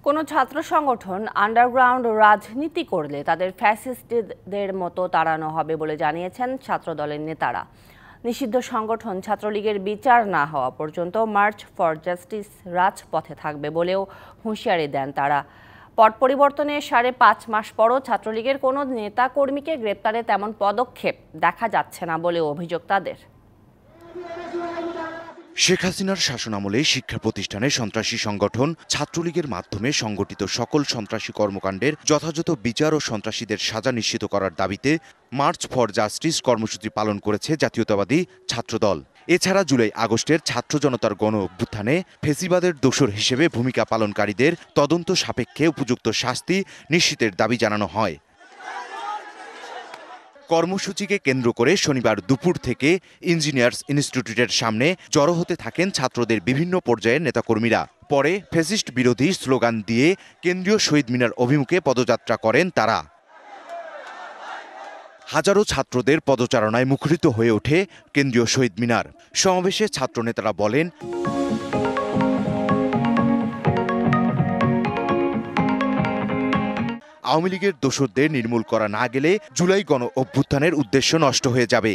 কোনো ছাত্র সংগঠন আন্ডারগ্রাউন্ড রাজনীতি করলে তাদের ফ্যাসিস্টদের মতো তাড়ানো হবে বলে জানিয়েছেন ছাত্রদলের নেতারা। নিষিদ্ধ সংগঠন ছাত্রলীগের বিচার না হওয়া পর্যন্ত মার্চ ফর জাস্টিস রাজপথে থাকবে বলেও হুঁশিয়ারি দেন তারা। পট পরিবর্তনের 5.5 মাস পরও ছাত্রলীগের কোনো নেতা কর্মীকে গ্রেপ্তারে তেমন পদক্ষেপ দেখা যাচ্ছে না বলে অভিযোগ তাদের। শেখ হাসিনার শাসনামলে শিক্ষা প্রতিষ্ঠানে সন্ত্রাসী সংগঠন ছাত্রলীগের মাধ্যমে সংগঠিত সকল সন্ত্রাসী কর্মকাণ্ডের যথাযথ বিচার ও সন্ত্রাসীদের সাজা নিশ্চিত করার দাবিতে মার্চ ফর জাস্টিস কর্মসূচি পালন করেছে জাতীয়তাবাদী ছাত্রদল। এছাড়া জুলাই আগস্টের ছাত্র জনতার গণ অভ্যুত্থানে ফেসিবাদের দোসর হিসেবে ভূমিকা পালনকারীদের তদন্ত সাপেক্ষে উপযুক্ত শাস্তি নিশ্চিতের দাবি জানানো হয়। কর্মসূচিকে কেন্দ্র করে শনিবার দুপুর থেকে ইঞ্জিনিয়ার্স ইনস্টিটিউটের সামনে জড়ো হতে থাকেন ছাত্রদের বিভিন্ন পর্যায়ের নেতাকর্মীরা। পরে ফ্যাসিস্ট বিরোধী স্লোগান দিয়ে কেন্দ্রীয় শহীদ মিনার অভিমুখে পদযাত্রা করেন তারা। হাজারো ছাত্রদের পদচারণায় মুখরিত হয়ে ওঠে কেন্দ্রীয় শহীদ মিনার। সমাবেশে ছাত্রনেতারা বলেন, আওয়ামী লীগের দোসরদের নির্মূল করা না গেলে জুলাই গণ অভ্যুত্থানের উদ্দেশ্য নষ্ট হয়ে যাবে।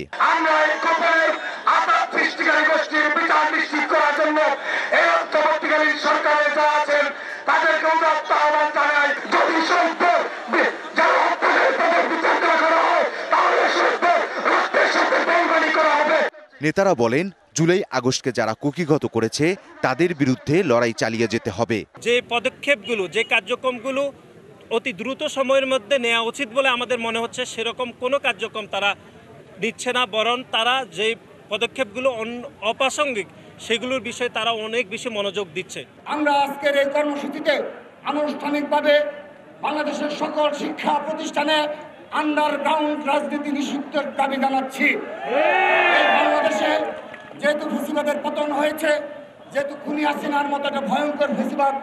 নেতারা বলেন, জুলাই আগস্টকে যারা কুক্ষিগত করেছে তাদের বিরুদ্ধে লড়াই চালিয়ে যেতে হবে। যে পদক্ষেপগুলো, যে কার্যক্রমগুলো অতি দ্রুত সময়ের মধ্যে নেওয়া উচিত বলে আমাদের মনে হচ্ছে, সেরকম কোনো কার্যক্রম তারা দিচ্ছে না, বরং তারা যে পদক্ষেপগুলো অপ্রাসঙ্গিক সেগুলোর বিষয়ে তারা অনেক বেশি মনোযোগ দিচ্ছে। আমরা আজকের এই কর্মসূচিতে আনুষ্ঠানিকভাবে বাংলাদেশের সকল শিক্ষা প্রতিষ্ঠানে আন্ডারগ্রাউন্ড রাজনীতি নিষিদ্ধের দাবি জানাচ্ছি। বাংলাদেশে যেহেতু ফেসিবাদের পতন হয়েছে, যেহেতু খুনি হাসিনার মতো একটা ভয়ঙ্কর ফেসিবাদ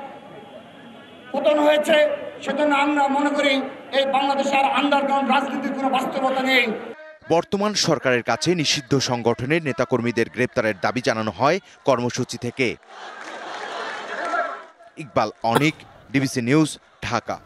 পতন হয়েছে, সেজন্য আমরা মনে করি এই বাংলাদেশে আর আন্ডারগ্রাউন্ড রাজনীতির কোনো বাস্তবতা নেই। বর্তমান সরকারের কাছে নিষিদ্ধ সংগঠনের নেতাকর্মীদের গ্রেপ্তারের দাবি জানানো হয় কর্মসূচি থেকে। ইকবাল অনিক, ডিবিসি নিউজ, ঢাকা।